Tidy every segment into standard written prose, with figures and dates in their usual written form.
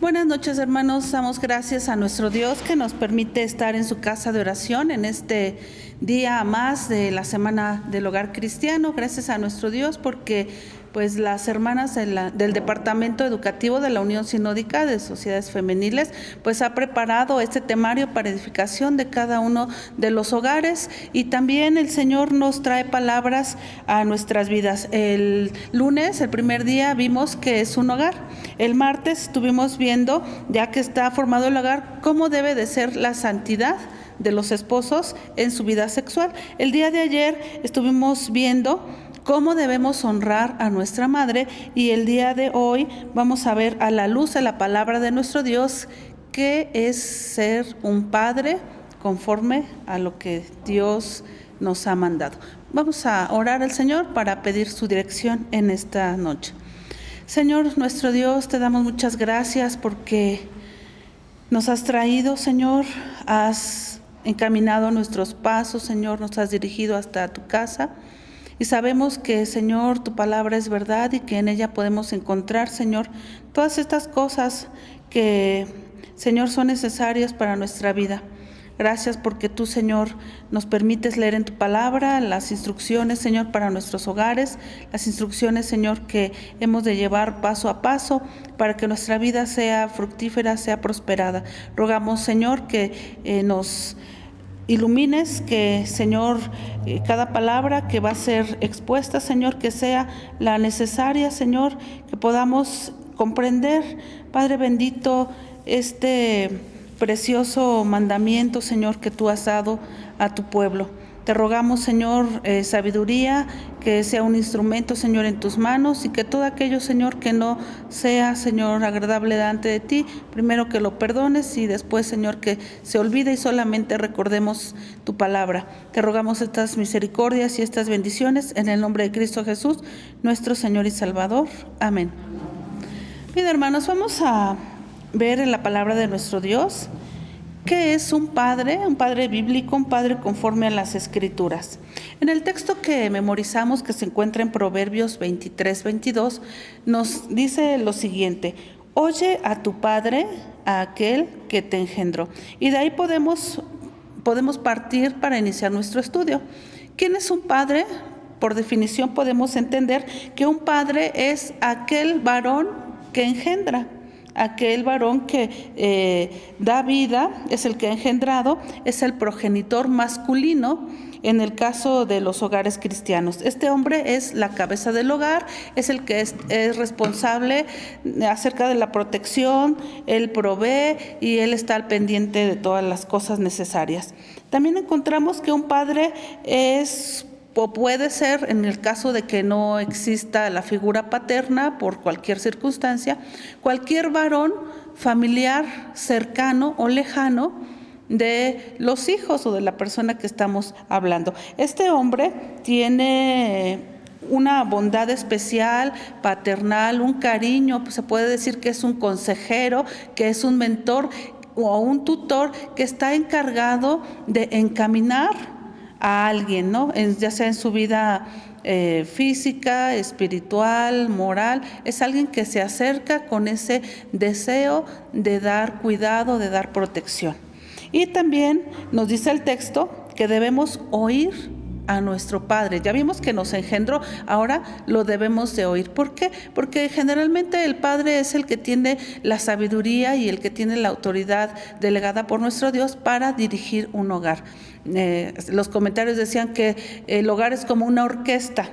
Buenas noches, hermanos. Damos gracias a nuestro Dios que nos permite estar en su casa de oración en este día más de la Semana del Hogar Cristiano. Gracias a nuestro Dios porque pues las hermanas del Departamento Educativo de la Unión Sinódica de Sociedades Femeniles pues ha preparado este temario para edificación de cada uno de los hogares, y también el Señor nos trae palabras a nuestras vidas. El lunes, el primer día, vimos que es un hogar. El martes estuvimos viendo, ya que está formado el hogar, cómo debe de ser la santidad de los esposos en su vida sexual. El día de ayer estuvimos viendo cómo debemos honrar a nuestra madre, y el día de hoy vamos a ver, a la luz de la palabra de nuestro Dios, qué es ser un padre conforme a lo que Dios nos ha mandado. Vamos a orar al Señor para pedir su dirección en esta noche. Señor nuestro Dios, te damos muchas gracias porque nos has traído, Señor, has encaminado nuestros pasos, Señor, nos has dirigido hasta tu casa. Y sabemos que, Señor, tu palabra es verdad y que en ella podemos encontrar, Señor, todas estas cosas que, Señor, son necesarias para nuestra vida. Gracias porque tú, Señor, nos permites leer en tu palabra las instrucciones, Señor, para nuestros hogares, las instrucciones, Señor, que hemos de llevar paso a paso para que nuestra vida sea fructífera, sea prosperada. Rogamos, Señor, que nos ilumines, que, Señor, cada palabra que va a ser expuesta, Señor, que sea la necesaria, Señor, que podamos comprender, Padre bendito, este precioso mandamiento, Señor, que tú has dado a tu pueblo. Te rogamos, Señor, sabiduría, que sea un instrumento, Señor, en tus manos, y que todo aquello, Señor, que no sea, Señor, agradable delante de ti, primero que lo perdones y después, Señor, que se olvide y solamente recordemos tu palabra. Te rogamos estas misericordias y estas bendiciones en el nombre de Cristo Jesús, nuestro Señor y Salvador. Amén. Bien, hermanos, vamos a ver en la palabra de nuestro Dios qué es un padre bíblico, un padre conforme a las Escrituras. En el texto que memorizamos, que se encuentra en Proverbios 23-22, nos dice lo siguiente: oye a tu padre, a aquel que te engendró. Y de ahí podemos partir para iniciar nuestro estudio. ¿Quién es un padre? Por definición podemos entender que un padre es aquel varón que engendra. Aquel varón que da vida, es el que ha engendrado, es el progenitor masculino en el caso de los hogares cristianos. Este hombre es la cabeza del hogar, es el que es responsable acerca de la protección, él provee y él está al pendiente de todas las cosas necesarias. También encontramos que un padre es, o puede ser, en el caso de que no exista la figura paterna por cualquier circunstancia, cualquier varón familiar cercano o lejano de los hijos o de la persona que estamos hablando. Este hombre tiene una bondad especial, paternal, un cariño, pues se puede decir que es un consejero, que es un mentor o un tutor que está encargado de encaminar a alguien, ¿no? Ya sea en su vida física, espiritual, moral. Es alguien que se acerca con ese deseo de dar cuidado, de dar protección. Y también nos dice el texto que debemos oír a nuestro Padre. Ya vimos que nos engendró, ahora lo debemos de oír. ¿Por qué? Porque generalmente el Padre es el que tiene la sabiduría y el que tiene la autoridad delegada por nuestro Dios para dirigir un hogar. Los comentarios decían que el hogar es como una orquesta.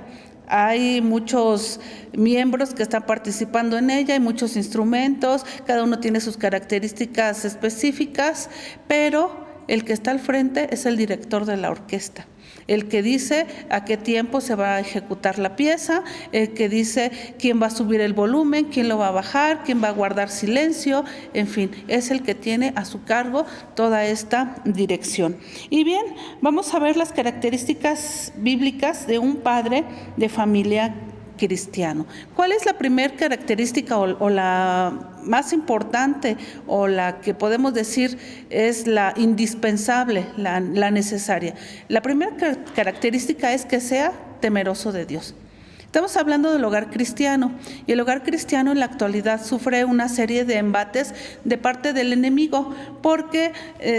Hay muchos miembros que están participando en ella, hay muchos instrumentos, cada uno tiene sus características específicas, pero el que está al frente es el director de la orquesta, el que dice a qué tiempo se va a ejecutar la pieza, el que dice quién va a subir el volumen, quién lo va a bajar, quién va a guardar silencio, en fin, es el que tiene a su cargo toda esta dirección. Y bien, vamos a ver las características bíblicas de un padre de familia cristiano. ¿Cuál es la primera característica o la más importante, o la que podemos decir es la indispensable, la necesaria? La primera característica es que sea temeroso de Dios. Estamos hablando del hogar cristiano, y el hogar cristiano en la actualidad sufre una serie de embates de parte del enemigo, porque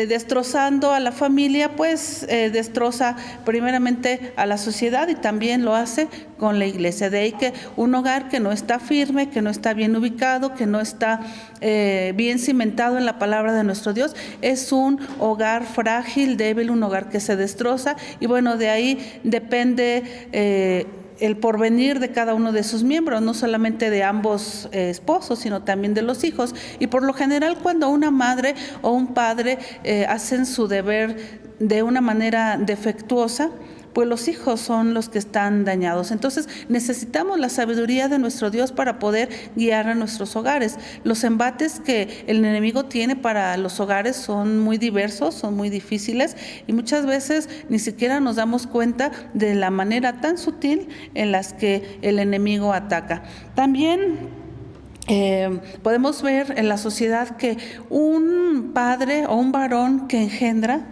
destrozando a la familia, pues destroza primeramente a la sociedad y también lo hace con la iglesia. De ahí que un hogar que no está firme, que no está bien ubicado, que no está bien cimentado en la palabra de nuestro Dios, es un hogar frágil, débil, un hogar que se destroza, y bueno, de ahí depende el porvenir de cada uno de sus miembros, no solamente de ambos esposos, sino también de los hijos. Y por lo general, cuando una madre o un padre hacen su deber de una manera defectuosa, pues los hijos son los que están dañados. Entonces necesitamos la sabiduría de nuestro Dios para poder guiar a nuestros hogares. Los embates que el enemigo tiene para los hogares son muy diversos, son muy difíciles, y muchas veces ni siquiera nos damos cuenta de la manera tan sutil en las que el enemigo ataca. También podemos ver en la sociedad que un padre o un varón que engendra,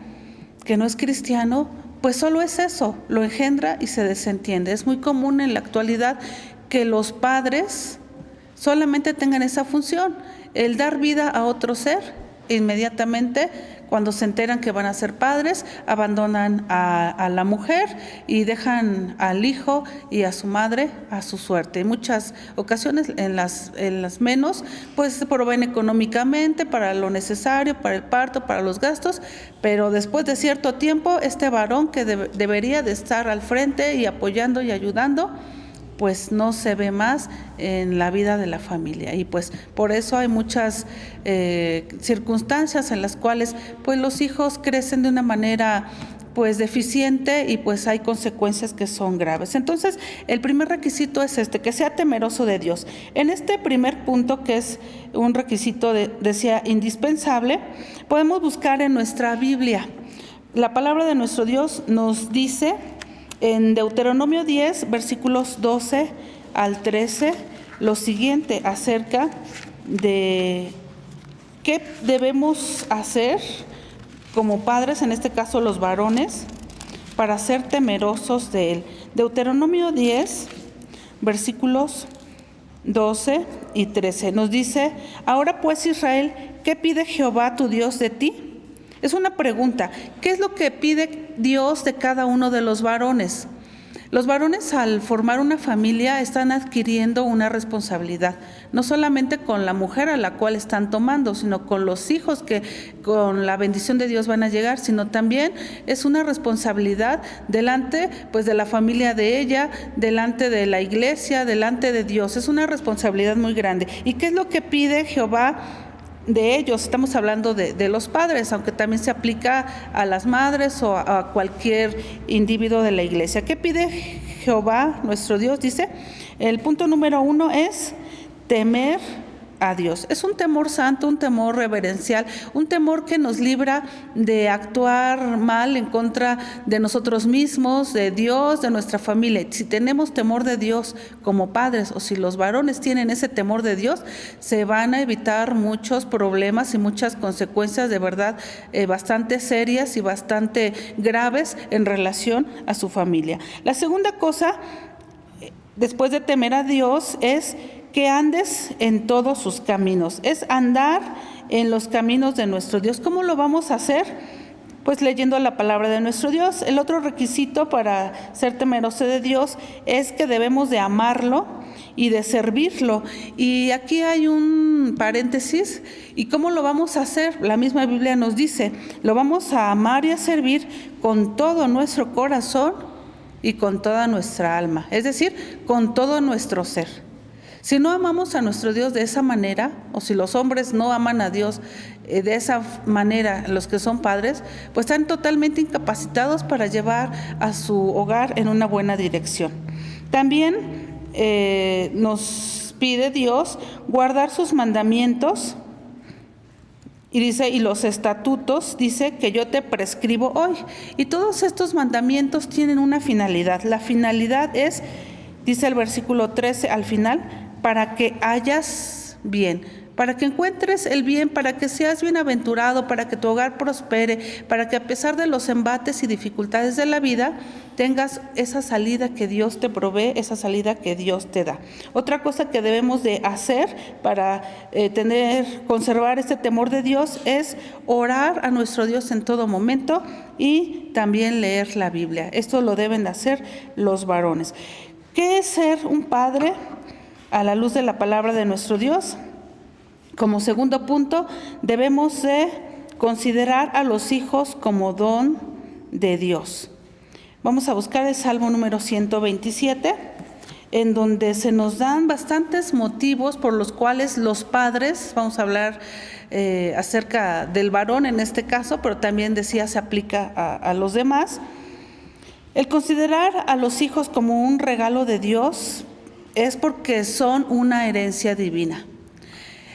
que no es cristiano, pues solo es eso, lo engendra y se desentiende. Es muy común en la actualidad que los padres solamente tengan esa función, el dar vida a otro ser. Inmediatamente, cuando se enteran que van a ser padres, abandonan a la mujer y dejan al hijo y a su madre a su suerte. En muchas ocasiones, en las menos, pues se proveen económicamente para lo necesario, para el parto, para los gastos, pero después de cierto tiempo, este varón que debería de estar al frente y apoyando y ayudando, pues no se ve más en la vida de la familia, y pues por eso hay muchas circunstancias en las cuales pues los hijos crecen de una manera pues deficiente, y pues hay consecuencias que son graves. Entonces el primer requisito es que sea temeroso de Dios. En este primer punto, que es un requisito decía indispensable, podemos buscar en nuestra Biblia. La palabra de nuestro Dios nos dice en Deuteronomio 10, versículos 12 al 13, lo siguiente acerca de qué debemos hacer como padres, en este caso los varones, para ser temerosos de Él. Deuteronomio 10, versículos 12 y 13, nos dice: ahora pues, Israel, ¿qué pide Jehová tu Dios de ti? Es una pregunta. ¿Qué es lo que pide Dios de cada uno de los varones? Los varones, al formar una familia, están adquiriendo una responsabilidad, no solamente con la mujer a la cual están tomando, sino con los hijos que con la bendición de Dios van a llegar, sino también es una responsabilidad delante pues de la familia de ella, delante de la iglesia, delante de Dios. Es una responsabilidad muy grande. ¿Y qué es lo que pide Jehová de ellos? Estamos hablando de los padres, aunque también se aplica a las madres o a cualquier individuo de la iglesia. ¿Qué pide Jehová, nuestro Dios? Dice, el punto número 1 es temer a Dios. Es un temor santo, un temor reverencial, un temor que nos libra de actuar mal en contra de nosotros mismos, de Dios, de nuestra familia. Si tenemos temor de Dios como padres, o si los varones tienen ese temor de Dios, se van a evitar muchos problemas y muchas consecuencias de verdad bastante serias y bastante graves en relación a su familia. La segunda cosa, después de temer a Dios, es que andes en todos sus caminos. Es andar en los caminos de nuestro Dios. ¿Cómo lo vamos a hacer? Pues leyendo la palabra de nuestro Dios. El otro requisito para ser temeroso de Dios es que debemos de amarlo y de servirlo. Y aquí hay un paréntesis. ¿Y cómo lo vamos a hacer? La misma Biblia nos dice, lo vamos a amar y a servir con todo nuestro corazón y con toda nuestra alma. Es decir, con todo nuestro ser. Si no amamos a nuestro Dios de esa manera, o si los hombres no aman a Dios de esa manera, los que son padres, pues están totalmente incapacitados para llevar a su hogar en una buena dirección. También nos pide Dios guardar sus mandamientos, y dice, y los estatutos, dice, que yo te prescribo hoy. Y todos estos mandamientos tienen una finalidad. La finalidad es, dice el versículo 13 al final, para que hayas bien, para que encuentres el bien, para que seas bienaventurado, para que tu hogar prospere, para que a pesar de los embates y dificultades de la vida, tengas esa salida que Dios te provee, esa salida que Dios te da. Otra cosa que debemos de hacer para conservar este temor de Dios es orar a nuestro Dios en todo momento y también leer la Biblia. Esto lo deben de hacer los varones. ¿Qué es ser un padre a la luz de la palabra de nuestro Dios? Como segundo punto, debemos de considerar a los hijos como don de Dios. Vamos a buscar el Salmo número 127, en donde se nos dan bastantes motivos por los cuales los padres, vamos a hablar acerca del varón en este caso, pero también decía se aplica a los demás. El considerar a los hijos como un regalo de Dios es porque son una herencia divina.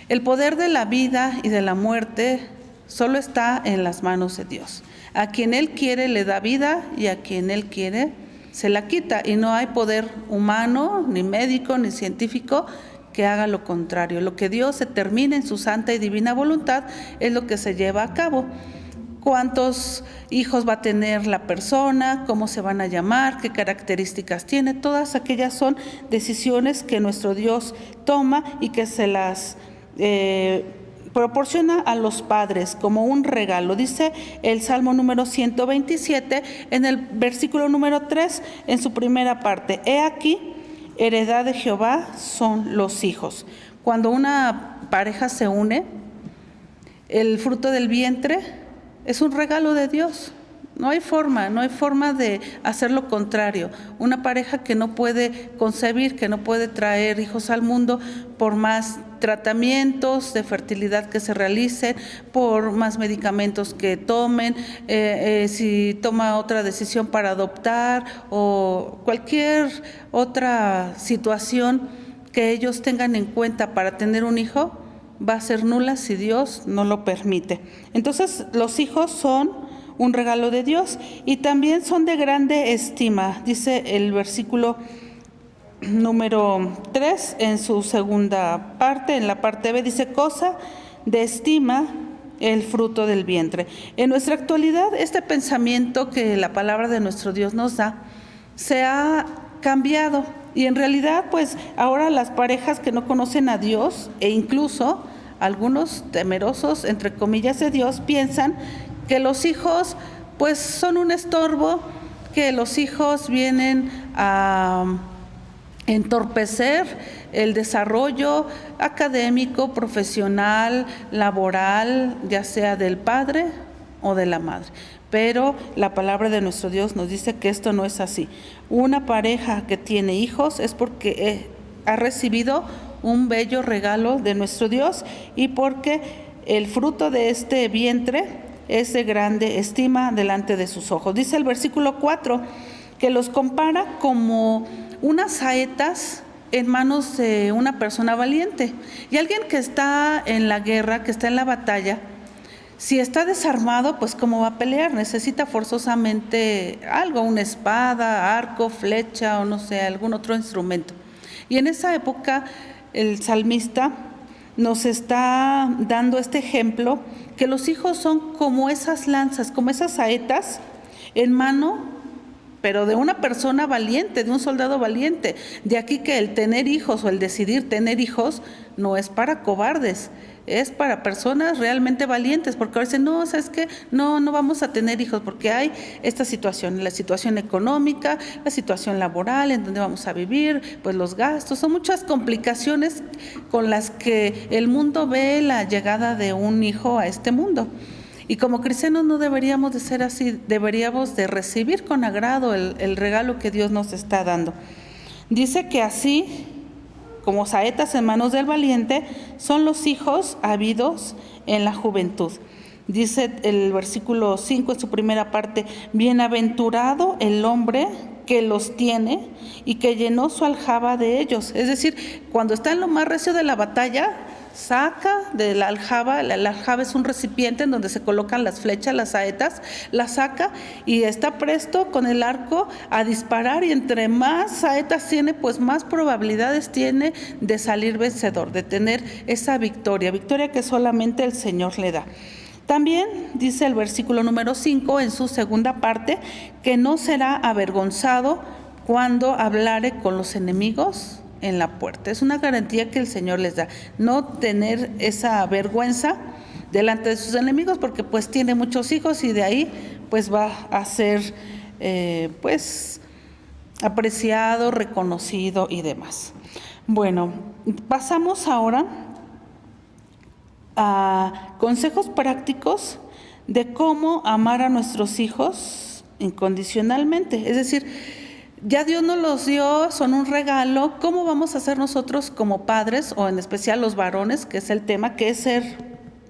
El poder de la vida y de la muerte solo está en las manos de Dios. A quien Él quiere le da vida y a quien Él quiere se la quita. Y no hay poder humano, ni médico, ni científico que haga lo contrario. Lo que Dios determina en su santa y divina voluntad es lo que se lleva a cabo. Cuántos hijos va a tener la persona, cómo se van a llamar, qué características tiene, todas aquellas son decisiones que nuestro Dios toma y que se las proporciona a los padres como un regalo. Dice el Salmo número 127 en el versículo número 3 en su primera parte: He aquí, heredad de Jehová son los hijos. Cuando una pareja se une, el fruto del vientre es un regalo de Dios. No hay forma de hacer lo contrario. Una pareja que no puede concebir, que no puede traer hijos al mundo por más tratamientos de fertilidad que se realicen, por más medicamentos que tomen, si toma otra decisión para adoptar o cualquier otra situación que ellos tengan en cuenta para tener un hijo, va a ser nula si Dios no lo permite. Entonces, los hijos son un regalo de Dios y también son de grande estima. Dice el versículo número 3 en su segunda parte, en la parte B, dice: cosa de estima el fruto del vientre. En nuestra actualidad, este pensamiento que la palabra de nuestro Dios nos da se ha cambiado, y en realidad pues ahora las parejas que no conocen a Dios, e incluso algunos temerosos entre comillas de Dios, piensan que los hijos pues son un estorbo, que los hijos vienen a entorpecer el desarrollo académico, profesional, laboral, ya sea del padre o de la madre. Pero la palabra de nuestro Dios nos dice que esto no es así. Una pareja que tiene hijos es porque ha recibido un bello regalo de nuestro Dios y porque el fruto de este vientre es de grande estima delante de sus ojos. Dice el versículo 4 que los compara como unas saetas en manos de una persona valiente. Y alguien que está en la guerra, que está en la batalla, si está desarmado, pues ¿cómo va a pelear? Necesita forzosamente algo, una espada, arco, flecha o no sé, algún otro instrumento. Y en esa época el salmista nos está dando este ejemplo, que los hijos son como esas lanzas, como esas saetas en mano, pero de una persona valiente, de un soldado valiente. De aquí que el tener hijos o el decidir tener hijos no es para cobardes, es para personas realmente valientes, porque ahora dicen, no, ¿sabes qué? No vamos a tener hijos porque hay esta situación, la situación económica, la situación laboral, en donde vamos a vivir, pues los gastos, son muchas complicaciones con las que el mundo ve la llegada de un hijo a este mundo. Y como cristianos no deberíamos de ser así, deberíamos de recibir con agrado el regalo que Dios nos está dando. Dice que así, como saetas en manos del valiente, son los hijos habidos en la juventud. Dice el versículo 5 en su primera parte: bienaventurado el hombre que los tiene y que llenó su aljaba de ellos. Es decir, cuando está en lo más recio de la batalla, saca de la aljaba es un recipiente en donde se colocan las flechas, las saetas, la saca y está presto con el arco a disparar, y entre más saetas tiene, pues más probabilidades tiene de salir vencedor, de tener esa victoria que solamente el Señor le da. También dice el versículo número 5 en su segunda parte, que no será avergonzado cuando hablare con los enemigos en la puerta. Es una garantía que el Señor les da, no tener esa vergüenza delante de sus enemigos, porque pues tiene muchos hijos y de ahí pues va a ser pues apreciado, reconocido y demás. Bueno, pasamos ahora a consejos prácticos de cómo amar a nuestros hijos incondicionalmente. Es decir, ya Dios nos los dio, son un regalo. ¿Cómo vamos a hacer nosotros como padres, o en especial los varones, que es el tema, que es ser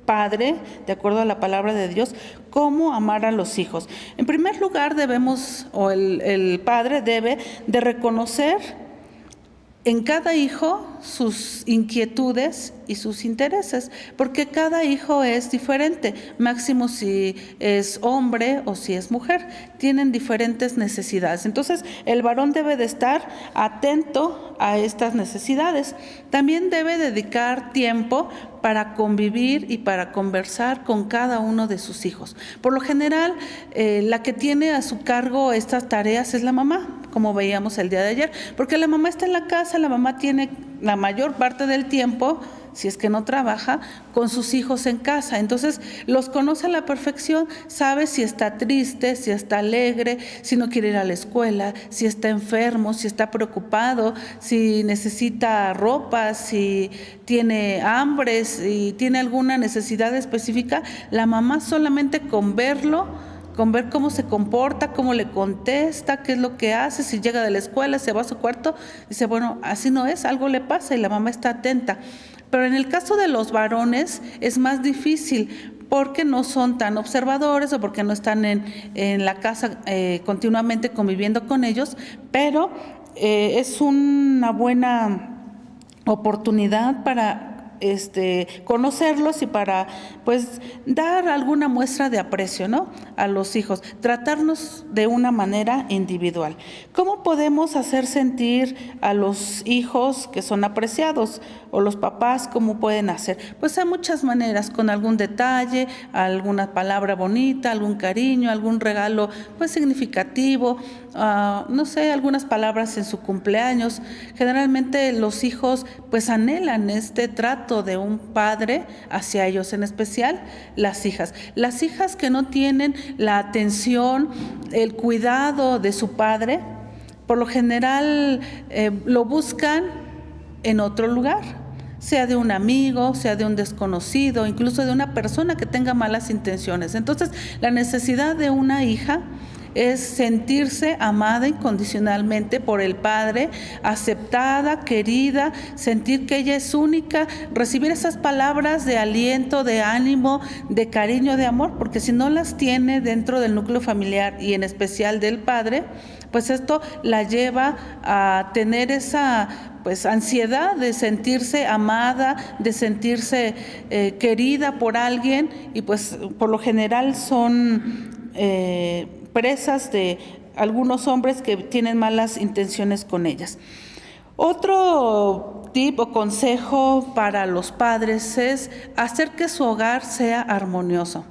padre, de acuerdo a la palabra de Dios? ¿Cómo amar a los hijos? En primer lugar debemos, o el padre debe de reconocer en cada hijo sus inquietudes y sus intereses, porque cada hijo es diferente, máximo si es hombre o si es mujer, tienen diferentes necesidades. Entonces, el varón debe de estar atento a estas necesidades. También debe dedicar tiempo para convivir y para conversar con cada uno de sus hijos. Por lo general, la que tiene a su cargo estas tareas es la mamá, como veíamos el día de ayer, porque la mamá está en la casa, la mamá tiene la mayor parte del tiempo, si es que no trabaja, con sus hijos en casa. Entonces los conoce a la perfección, sabe si está triste, si está alegre, si no quiere ir a la escuela, si está enfermo, si está preocupado, si necesita ropa, si tiene hambre, si tiene alguna necesidad específica. La mamá solamente con verlo, con ver cómo se comporta, cómo le contesta, qué es lo que hace, si llega de la escuela, se va a su cuarto, dice, bueno, así no es, algo le pasa, y la mamá está atenta. Pero en el caso de los varones es más difícil, porque no son tan observadores o porque no están en la casa continuamente conviviendo con ellos, pero es una buena oportunidad para conocerlos y para pues dar alguna muestra de aprecio, ¿no?, a los hijos, tratarnos de una manera individual. ¿Cómo podemos hacer sentir a los hijos que son apreciados, o los papás cómo pueden hacer? Pues hay muchas maneras, con algún detalle, alguna palabra bonita, algún cariño, algún regalo pues significativo, no sé, algunas palabras en su cumpleaños. Generalmente los hijos pues anhelan este trato de un padre hacia ellos, en especial las hijas. Las hijas que no tienen la atención, el cuidado de su padre, por lo general lo buscan en otro lugar, sea de un amigo, sea de un desconocido, incluso de una persona que tenga malas intenciones. Entonces, la necesidad de una hija es sentirse amada incondicionalmente por el padre, aceptada, querida, sentir que ella es única, recibir esas palabras de aliento, de ánimo, de cariño, de amor, porque si no las tiene dentro del núcleo familiar y en especial del padre, pues esto la lleva a tener esa pues ansiedad de sentirse amada, de sentirse querida por alguien, y pues por lo general son presas de algunos hombres que tienen malas intenciones con ellas. Otro tip o consejo para los padres es hacer que su hogar sea armonioso.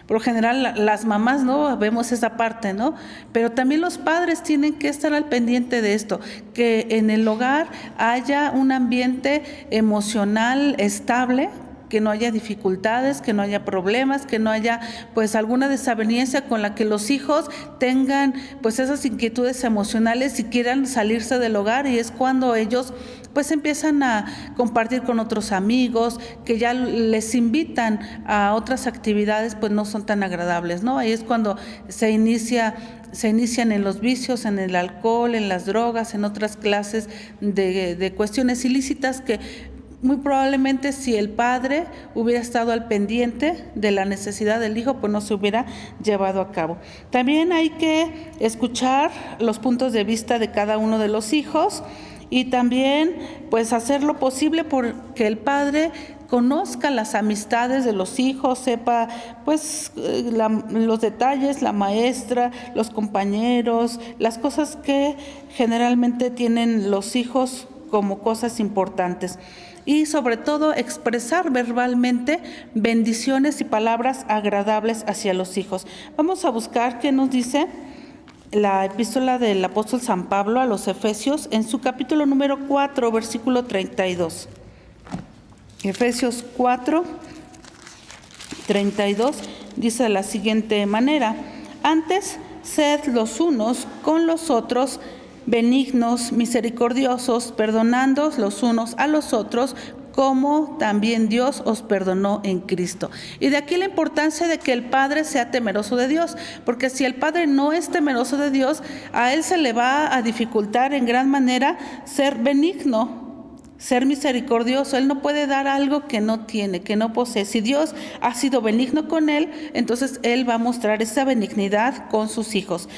Por lo general las mamás no vemos esa parte, ¿no? Pero también los padres tienen que estar al pendiente de esto, que en el hogar haya un ambiente emocional estable, que no haya dificultades, que no haya problemas, que no haya pues alguna desaveniencia con la que los hijos tengan pues esas inquietudes emocionales y quieran salirse del hogar, y es cuando ellos pues empiezan a compartir con otros amigos, que ya les invitan a otras actividades pues no son tan agradables, ¿no? Ahí es cuando se inician en los vicios, en el alcohol, en las drogas, en otras clases de cuestiones ilícitas que muy probablemente si el padre hubiera estado al pendiente de la necesidad del hijo, pues no se hubiera llevado a cabo. También hay que escuchar los puntos de vista de cada uno de los hijos y también pues hacer lo posible porque el padre conozca las amistades de los hijos, sepa pues los detalles, la maestra, los compañeros, las cosas que generalmente tienen los hijos como cosas importantes. Y sobre todo expresar verbalmente bendiciones y palabras agradables hacia los hijos. Vamos a buscar qué nos dice la epístola del apóstol San Pablo a los Efesios en su capítulo número 4, versículo 32. Efesios 4, 32 dice de la siguiente manera: antes, sed los unos con los otros benignos, misericordiosos, perdonándoos los unos a los otros, como también Dios os perdonó en Cristo. Y de aquí la importancia de que el Padre sea temeroso de Dios, porque si el Padre no es temeroso de Dios, a Él se le va a dificultar en gran manera ser benigno, ser misericordioso. Él no puede dar algo que no tiene, que no posee. Si Dios ha sido benigno con él, entonces Él va a mostrar esa benignidad con sus hijos.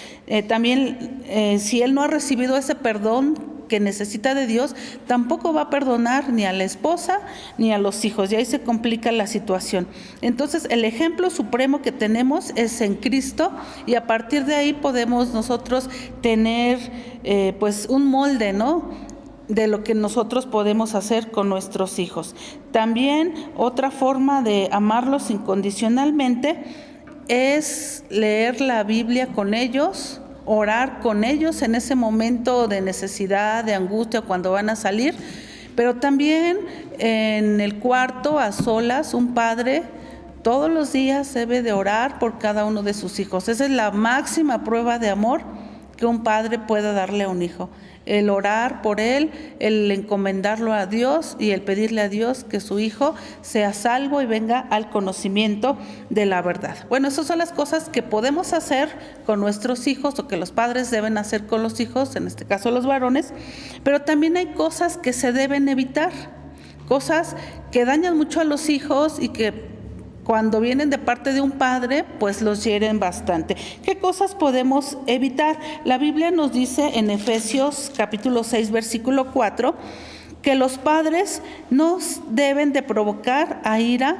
También, si Él no ha recibido ese perdón que necesita de Dios, tampoco va a perdonar ni a la esposa ni a los hijos, y ahí se complica la situación. Entonces el ejemplo supremo que tenemos es en Cristo, y a partir de ahí podemos nosotros tener pues un molde, ¿no?, de lo que nosotros podemos hacer con nuestros hijos. También otra forma de amarlos incondicionalmente es leer la Biblia con ellos, orar con ellos en ese momento de necesidad, de angustia, cuando van a salir, pero también en el cuarto, a solas, un padre todos los días debe de orar por cada uno de sus hijos. Esa es la máxima prueba de amor que un padre pueda darle a un hijo. El orar por él, el encomendarlo a Dios y el pedirle a Dios que su hijo sea salvo y venga al conocimiento de la verdad. Bueno, esas son las cosas que podemos hacer con nuestros hijos, o que los padres deben hacer con los hijos, en este caso los varones, pero también hay cosas que se deben evitar, cosas que dañan mucho a los hijos y que cuando vienen de parte de un padre, pues los hieren bastante. ¿Qué cosas podemos evitar? La Biblia nos dice en Efesios capítulo 6, versículo 4, que los padres no deben de provocar a ira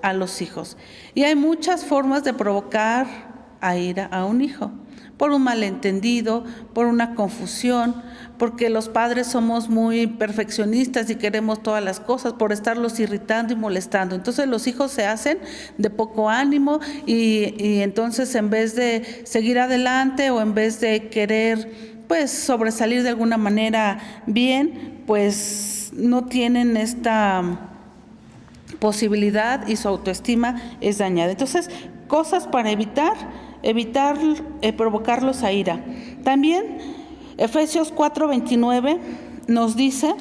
a los hijos. Y hay muchas formas de provocar a ira a un hijo: por un malentendido, por una confusión, porque los padres somos muy perfeccionistas y queremos todas las cosas, por estarlos irritando y molestando. Entonces los hijos se hacen de poco ánimo y entonces, en vez de seguir adelante, o en vez de querer pues sobresalir de alguna manera bien, pues no tienen esta posibilidad y su autoestima es dañada. Entonces, cosas para evitar provocarlos a ira. También Efesios 4:29 nos dice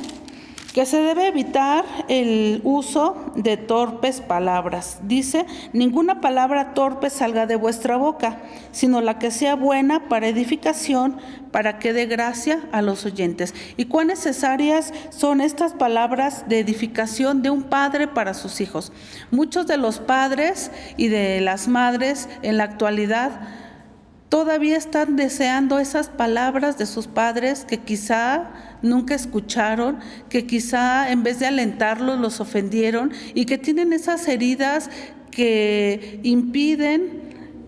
que se debe evitar el uso de torpes palabras. Dice: ninguna palabra torpe salga de vuestra boca, sino la que sea buena para edificación, para que dé gracia a los oyentes. Y cuán necesarias son estas palabras de edificación de un padre para sus hijos. Muchos de los padres y de las madres en la actualidad todavía están deseando esas palabras de sus padres que quizá nunca escucharon, que quizá en vez de alentarlos los ofendieron, y que tienen esas heridas que impiden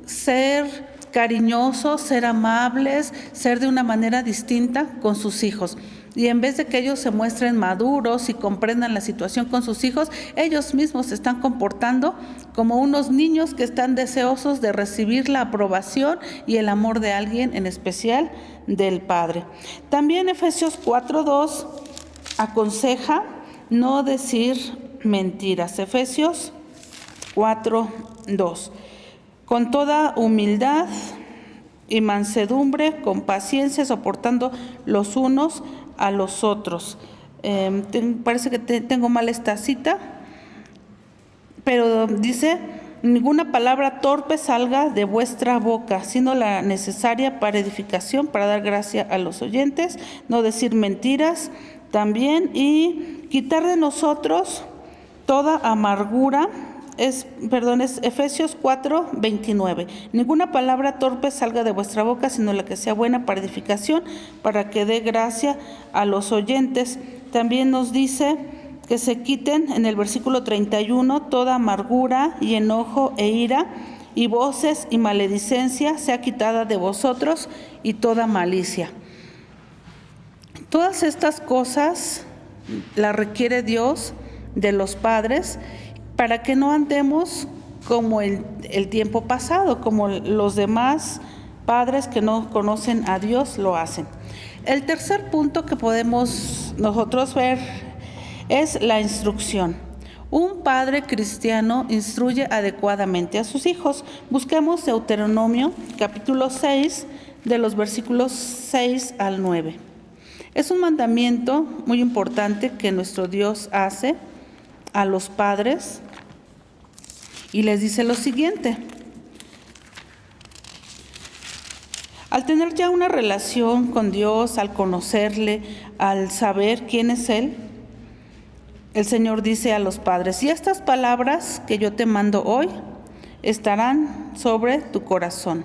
ser cariñosos, ser amables, ser de una manera distinta con sus hijos. Y en vez de que ellos se muestren maduros y comprendan la situación con sus hijos, ellos mismos se están comportando como unos niños que están deseosos de recibir la aprobación y el amor de alguien, en especial del padre. También Efesios 4:2 aconseja no decir mentiras. Efesios 4:2. Con toda humildad y mansedumbre, con paciencia, soportando los unos a los otros. Parece que tengo mal esta cita, pero dice: ninguna palabra torpe salga de vuestra boca, sino la necesaria para edificación, para dar gracia a los oyentes. No decir mentiras también, y quitar de nosotros toda amargura. Es Efesios 4:29. Ninguna palabra torpe salga de vuestra boca, sino la que sea buena para edificación, para que dé gracia a los oyentes. También nos dice que se quiten en el versículo 31 toda amargura y enojo e ira y voces y maledicencia sea quitada de vosotros y toda malicia. Todas estas cosas las requiere Dios de los padres para que no andemos como el tiempo pasado, como los demás padres que no conocen a Dios lo hacen. El tercer punto que podemos nosotros ver es la instrucción. Un padre cristiano instruye adecuadamente a sus hijos. Busquemos Deuteronomio capítulo 6 de los versículos 6 al 9. Es un mandamiento muy importante que nuestro Dios hace a los padres y les dice lo siguiente. Al tener ya una relación con Dios, al conocerle, al saber quién es Él, el Señor dice a los padres: y estas palabras que yo te mando hoy estarán sobre tu corazón.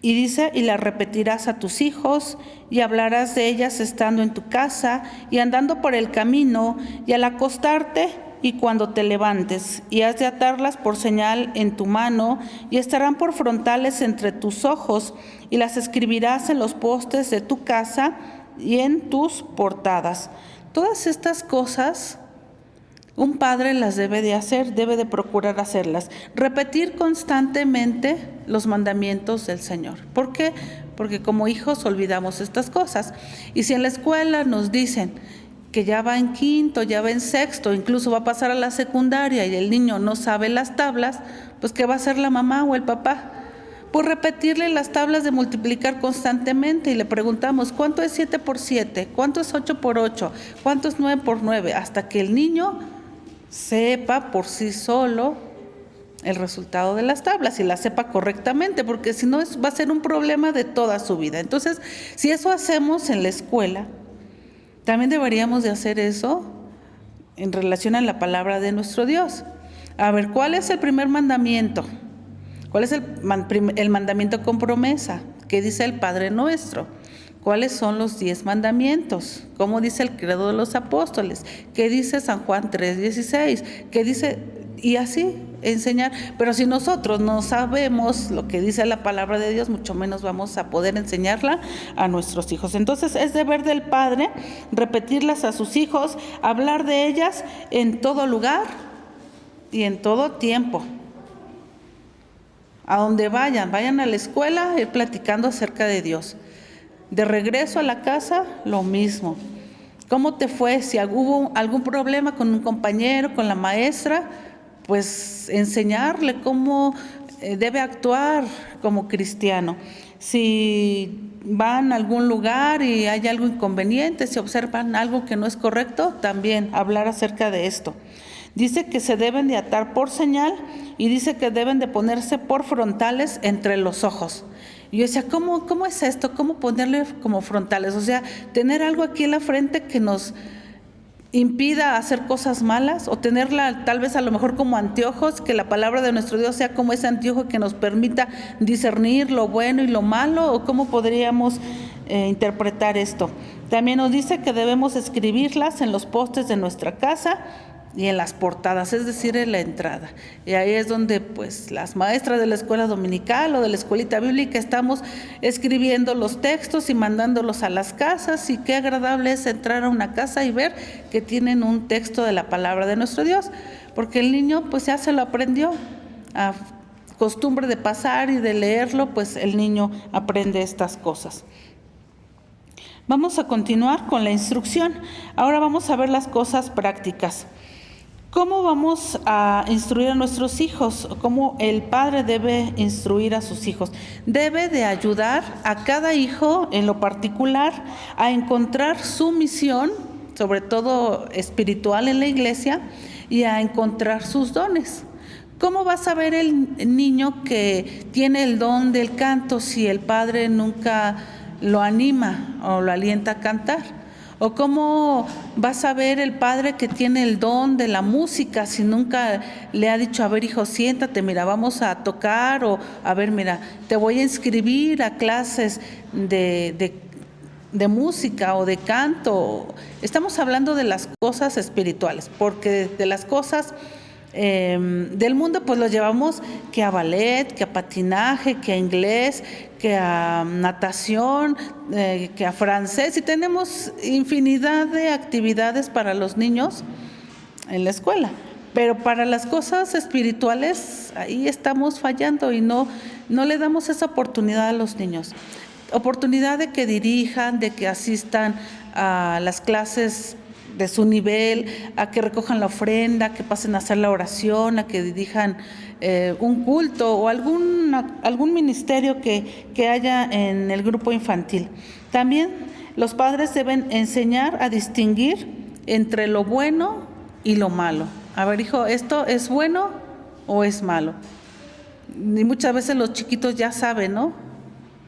Y dice: y las repetirás a tus hijos, y hablarás de ellas estando en tu casa, y andando por el camino, y al acostarte, y cuando te levantes, y has de atarlas por señal en tu mano, y estarán por frontales entre tus ojos, y las escribirás en los postes de tu casa y en tus portadas. Todas estas cosas un padre las debe de hacer, debe de procurar hacerlas. Repetir constantemente los mandamientos del Señor. ¿Por qué? Porque como hijos olvidamos estas cosas. Y si en la escuela nos dicen que ya va en quinto, ya va en sexto, incluso va a pasar a la secundaria y el niño no sabe las tablas, pues ¿qué va a hacer la mamá o el papá? Pues repetirle las tablas de multiplicar constantemente y le preguntamos: ¿cuánto es 7 por 7? ¿Cuánto es 8 por 8? ¿Cuánto es 9 por 9? Hasta que el niño sepa por sí solo el resultado de las tablas y las sepa correctamente, porque si no va a ser un problema de toda su vida. Entonces, si eso hacemos en la escuela, también deberíamos de hacer eso en relación a la palabra de nuestro Dios. A ver, ¿cuál es el primer mandamiento? ¿Cuál es el mandamiento con promesa? ¿Qué dice el Padre Nuestro? ¿Cuáles son los 10 mandamientos? ¿Cómo dice el credo de los apóstoles? ¿Qué dice San Juan 3:16? ¿Qué dice? Y así enseñar. Pero si nosotros no sabemos lo que dice la palabra de Dios, mucho menos vamos a poder enseñarla a nuestros hijos. Entonces es deber del padre repetirlas a sus hijos, hablar de ellas en todo lugar y en todo tiempo. A donde vayan a la escuela, ir platicando acerca de Dios. De regreso a la casa, lo mismo. ¿Cómo te fue? Si hubo algún problema con un compañero, con la maestra, pues enseñarle cómo debe actuar como cristiano. Si van a algún lugar y hay algo inconveniente, si observan algo que no es correcto, también hablar acerca de esto. Dice que se deben de atar por señal y dice que deben de ponerse por frontales entre los ojos. Y yo decía, ¿cómo es esto? ¿Cómo ponerle como frontales? O sea, tener algo aquí en la frente que nos impida hacer cosas malas, o tenerla tal vez a lo mejor como anteojos, que la palabra de nuestro Dios sea como ese anteojo que nos permita discernir lo bueno y lo malo, o cómo podríamos interpretar esto. También nos dice que debemos escribirlas en los postes de nuestra casa y en las portadas, es decir, en la entrada. Y ahí es donde pues las maestras de la escuela dominical o de la escuelita bíblica estamos escribiendo los textos y mandándolos a las casas, y qué agradable es entrar a una casa y ver que tienen un texto de la palabra de nuestro Dios, porque el niño pues ya se lo aprendió. A costumbre de pasar y de leerlo, pues el niño aprende estas cosas. Vamos a continuar con la instrucción. Ahora vamos a ver las cosas prácticas. ¿Cómo vamos a instruir a nuestros hijos? ¿Cómo el padre debe instruir a sus hijos? Debe de ayudar a cada hijo en lo particular a encontrar su misión, sobre todo espiritual en la iglesia, y a encontrar sus dones. ¿Cómo va a saber el niño que tiene el don del canto si el padre nunca lo anima o lo alienta a cantar? ¿O cómo va a saber el padre que tiene el don de la música si nunca le ha dicho: a ver, hijo, siéntate, mira, vamos a tocar, o a ver, mira, te voy a inscribir a clases de de música o de canto. Estamos hablando de las cosas espirituales, porque de las cosas del mundo pues lo llevamos que a ballet, que a patinaje, que a inglés, que a natación, que a francés, y tenemos infinidad de actividades para los niños en la escuela. Pero para las cosas espirituales ahí estamos fallando y no le damos esa oportunidad a los niños. Oportunidad de que dirijan, de que asistan a las clases de su nivel, a que recojan la ofrenda, que pasen a hacer la oración, a que dirijan un culto o algún ministerio que haya en el grupo infantil. También los padres deben enseñar a distinguir entre lo bueno y lo malo. A ver, hijo, ¿esto es bueno o es malo? Y muchas veces los chiquitos ya saben, ¿no?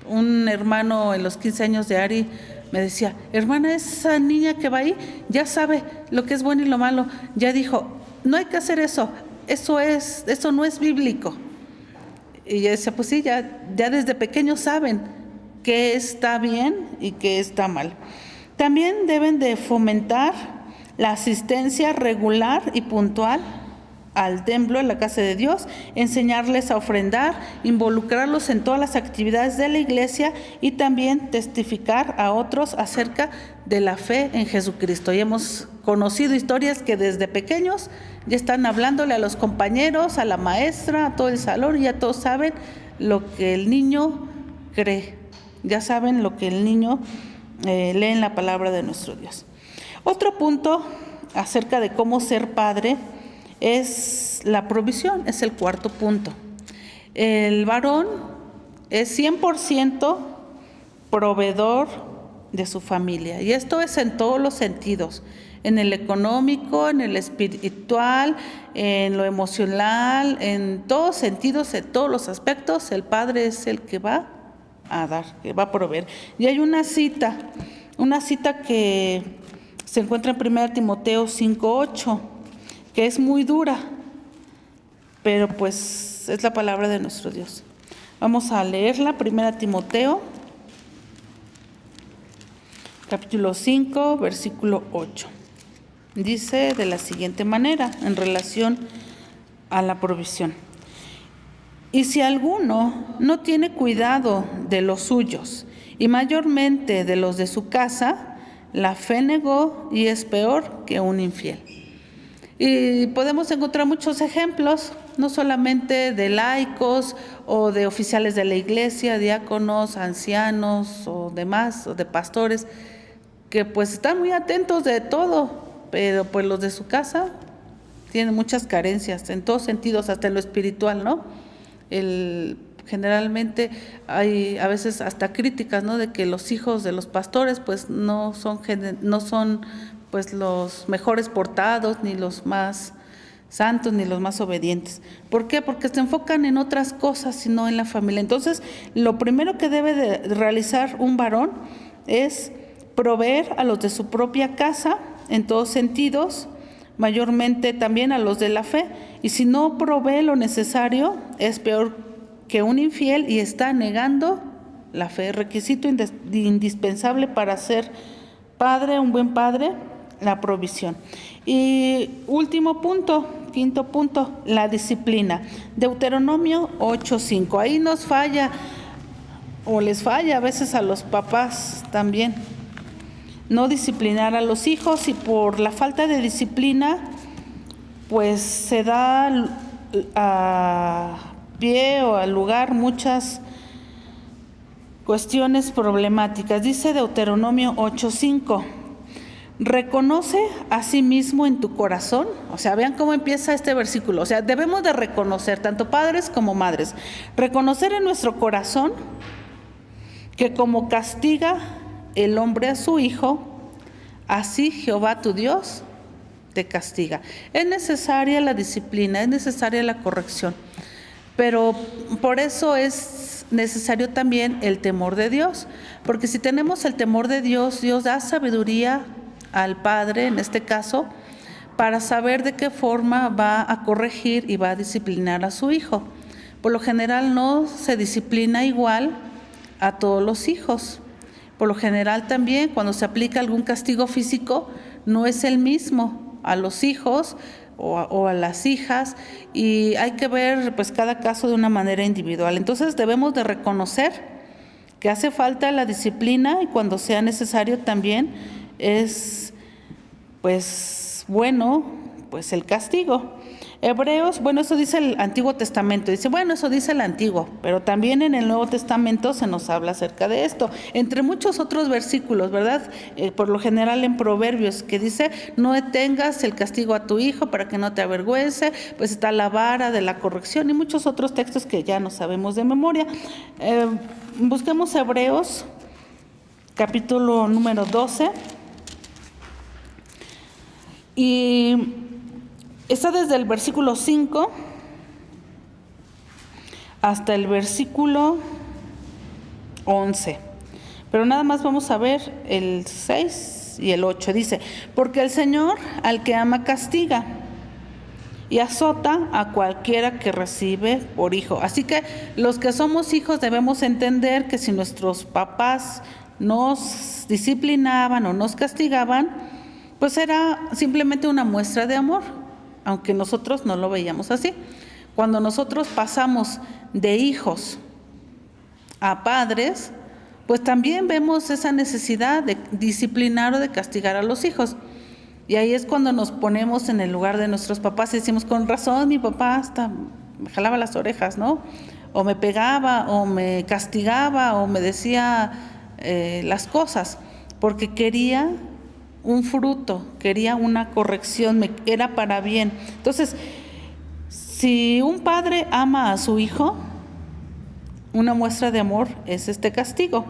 Un hermano en los 15 años de Ari me decía, hermana, esa niña que va ahí ya sabe lo que es bueno y lo malo. Ya dijo, no hay que hacer eso, eso no es bíblico. Y yo decía, pues sí, ya desde pequeños saben qué está bien y qué está mal. También deben de fomentar la asistencia regular y puntual al templo, en la casa de Dios, enseñarles a ofrendar, involucrarlos en todas las actividades de la iglesia y también testificar a otros acerca de la fe en Jesucristo. Y hemos conocido historias que desde pequeños ya están hablándole a los compañeros, a la maestra, a todo el salón, y ya todos saben lo que el niño cree, ya saben lo que el niño lee en la palabra de nuestro Dios. Otro punto acerca de cómo ser padre es la provisión, es el cuarto punto. El varón es 100% proveedor de su familia, y esto es en todos los sentidos, en el económico, en el espiritual, en lo emocional, en todos sentidos, en todos los aspectos. El padre es el que va a dar, que va a proveer. Y hay una cita que se encuentra en 1 Timoteo 5:8, que es muy dura, pero pues es la palabra de nuestro Dios. Vamos a leerla, 1 Timoteo, capítulo 5, versículo 8. Dice de la siguiente manera, en relación a la provisión. Y si alguno no tiene cuidado de los suyos, y mayormente de los de su casa, la fe negó y es peor que un infiel. Y podemos encontrar muchos ejemplos, no solamente de laicos o de oficiales de la iglesia, diáconos, ancianos o demás, o de pastores, que pues están muy atentos de todo, pero pues los de su casa tienen muchas carencias en todos sentidos, hasta en lo espiritual, ¿no? Generalmente hay a veces hasta críticas, ¿no?, de que los hijos de los pastores pues no son pues los mejores portados, ni los más santos, ni los más obedientes. ¿Por qué? Porque se enfocan en otras cosas y no en la familia. Entonces, lo primero que debe de realizar un varón es proveer a los de su propia casa, en todos sentidos, mayormente también a los de la fe. Y si no provee lo necesario, es peor que un infiel y está negando la fe. Requisito indispensable para ser padre, un buen padre, la provisión. Y último punto, quinto punto, la disciplina. Deuteronomio 8:5. Ahí nos falla, o les falla a veces a los papás también, no disciplinar a los hijos, y por la falta de disciplina pues se da a pie o al lugar muchas cuestiones problemáticas. Dice Deuteronomio 8:5, reconoce a sí mismo en tu corazón. O sea, vean cómo empieza este versículo. O sea, debemos de reconocer, tanto padres como madres, reconocer en nuestro corazón que como castiga el hombre a su hijo, así Jehová tu Dios te castiga. Es necesaria la disciplina, es necesaria la corrección, pero por eso es necesario también el temor de Dios, porque si tenemos el temor de Dios, Dios da sabiduría al padre, en este caso, para saber de qué forma va a corregir y va a disciplinar a su hijo. Por lo general no se disciplina igual a todos los hijos. por lo general también cuando se aplica algún castigo físico no es el mismo a los hijos o a las hijas, y hay que ver pues cada caso de una manera individual. Entonces debemos de reconocer que hace falta la disciplina, y cuando sea necesario también es pues bueno pues el castigo. Hebreos, bueno, eso dice el Antiguo Testamento, dice, bueno, eso dice el Antiguo, pero también en el Nuevo Testamento se nos habla acerca de esto, entre muchos otros versículos, ¿verdad? Por lo general en Proverbios, que dice, no detengas el castigo a tu hijo para que no te avergüence, pues está la vara de la corrección y muchos otros textos que ya no sabemos de memoria. Busquemos Hebreos, capítulo número 12, y está desde el versículo 5 hasta el versículo 11. Pero nada más vamos a ver el 6 y el 8. Dice, porque el Señor al que ama castiga y azota a cualquiera que recibe por hijo. Así que los que somos hijos debemos entender que si nuestros papás nos disciplinaban o nos castigaban, pues era simplemente una muestra de amor, aunque nosotros no lo veíamos así. Cuando nosotros pasamos de hijos a padres, pues también vemos esa necesidad de disciplinar o de castigar a los hijos. Y ahí es cuando nos ponemos en el lugar de nuestros papás y decimos, con razón, mi papá hasta me jalaba las orejas, ¿no? O me pegaba, o me castigaba, o me decía las cosas, porque quería un fruto, quería una corrección, era para bien. Entonces, si un padre ama a su hijo, una muestra de amor es este castigo.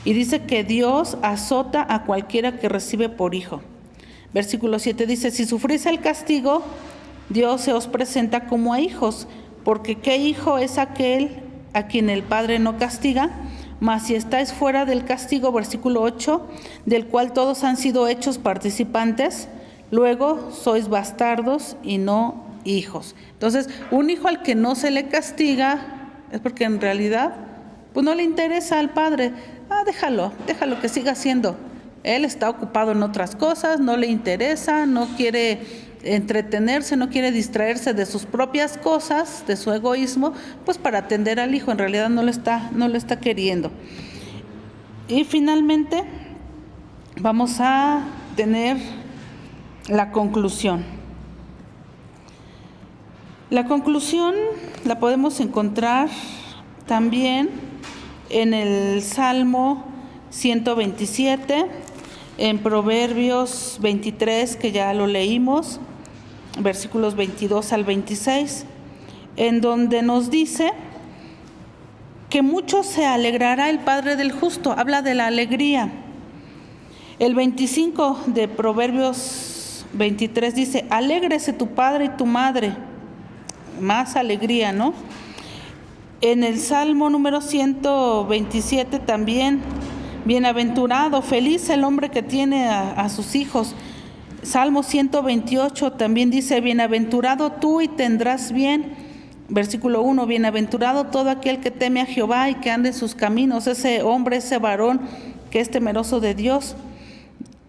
Y dice que Dios azota a cualquiera que recibe por hijo. Versículo 7 dice, si sufrís el castigo, Dios se os presenta como a hijos, porque ¿qué hijo es aquel a quien el Padre no castiga? Mas si estáis fuera del castigo, versículo 8, del cual todos han sido hechos participantes, luego sois bastardos y no hijos. Entonces, un hijo al que no se le castiga es porque en realidad pues no le interesa al padre. Déjalo que siga haciendo. Él está ocupado en otras cosas, no le interesa, no quiere entretenerse, no quiere distraerse de sus propias cosas, de su egoísmo, pues para atender al hijo. En realidad no lo está queriendo. Y finalmente vamos a tener la conclusión. La conclusión la podemos encontrar también en el Salmo 127, en Proverbios 23, que ya lo leímos, versículos 22 al 26, en donde nos dice que mucho se alegrará el Padre del justo, habla de la alegría. El 25 de Proverbios 23 dice, alégrese tu padre y tu madre, más alegría, ¿no? En el Salmo número 127 también, bienaventurado, feliz el hombre que tiene a sus hijos. Salmo 128 también dice, bienaventurado tú y tendrás bien. Versículo 1, bienaventurado todo aquel que teme a Jehová y que ande en sus caminos, ese hombre, ese varón que es temeroso de Dios,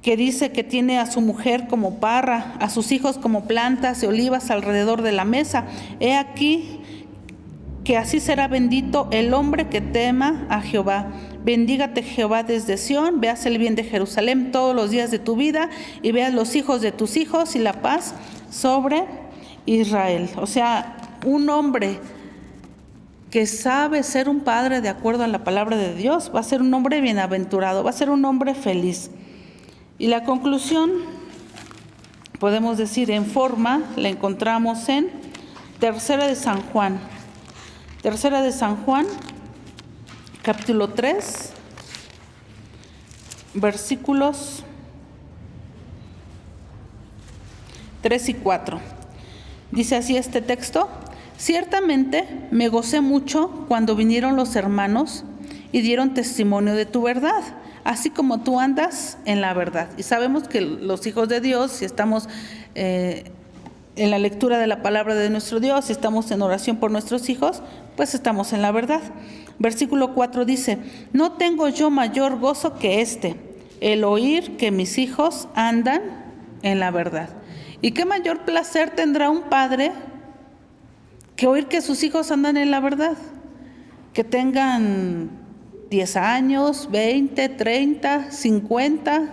que dice que tiene a su mujer como parra, a sus hijos como plantas de olivas alrededor de la mesa. He aquí que así será bendito el hombre que tema a Jehová. Bendígate Jehová desde Sión, veas el bien de Jerusalén todos los días de tu vida y veas los hijos de tus hijos y la paz sobre Israel. O sea, un hombre que sabe ser un padre de acuerdo a la palabra de Dios va a ser un hombre bienaventurado, va a ser un hombre feliz. Y la conclusión, podemos decir en forma, la encontramos en Tercera de San Juan. Tercera de San Juan, capítulo 3, versículos 3 y 4. Dice así este texto: ciertamente me gocé mucho cuando vinieron los hermanos y dieron testimonio de tu verdad, así como tú andas en la verdad. Y sabemos que los hijos de Dios, si estamos en la lectura de la palabra de nuestro Dios, si estamos en oración por nuestros hijos, pues estamos en la verdad. Versículo 4 dice: no tengo yo mayor gozo que el oír que mis hijos andan en la verdad. ¿Y qué mayor placer tendrá un padre que oír que sus hijos andan en la verdad? Que tengan 10 años, 20, 30, 50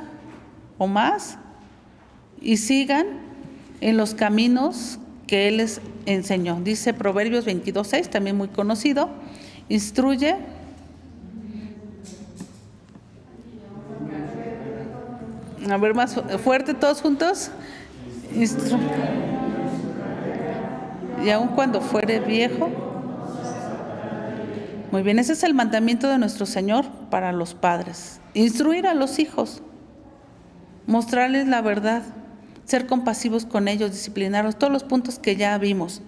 o más, y sigan en los caminos que Él les enseñó. Dice Proverbios 22:6, también muy conocido: instruye. A ver, más fuerte todos juntos. Y aun cuando fuere viejo. Muy bien, ese es el mandamiento de nuestro Señor para los padres. Instruir a los hijos, mostrarles la verdad, ser compasivos con ellos, disciplinarlos, todos los puntos que ya vimos.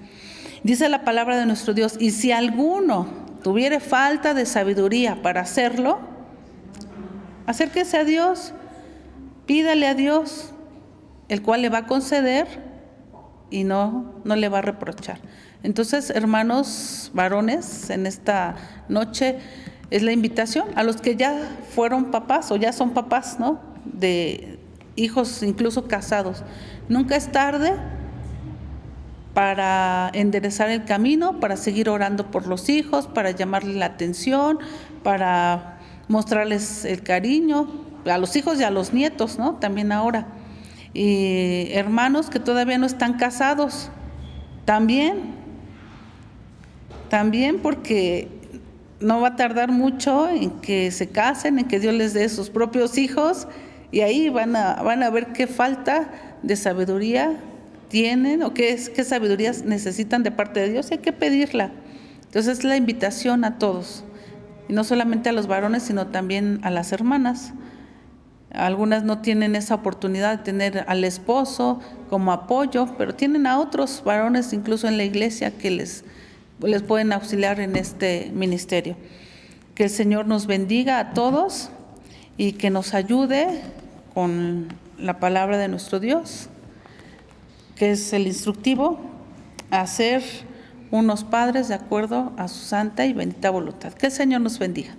Dice la palabra de nuestro Dios: y si alguno tuviere falta de sabiduría para hacerlo, acérquese a Dios, pídale a Dios, el cual le va a conceder y no le va a reprochar. Entonces, hermanos varones, en esta noche es la invitación a los que ya fueron papás o ya son papás, ¿no?, de hijos incluso casados. Nunca es tarde para enderezar el camino, para seguir orando por los hijos, para llamarles la atención, para mostrarles el cariño a los hijos y a los nietos, ¿no?, también ahora. Y hermanos que todavía no están casados, también porque no va a tardar mucho en que se casen, en que Dios les dé sus propios hijos, y ahí van a ver qué falta de sabiduría tienen o qué sabiduría necesitan de parte de Dios. Hay que pedirla. Entonces es la invitación a todos, y no solamente a los varones, sino también a las hermanas. Algunas no tienen esa oportunidad de tener al esposo como apoyo, pero tienen a otros varones incluso en la iglesia que les pueden auxiliar en este ministerio. Que el Señor nos bendiga a todos y que nos ayude con la palabra de nuestro Dios, que es el instructivo, a ser unos padres de acuerdo a su santa y bendita voluntad. Que el Señor nos bendiga.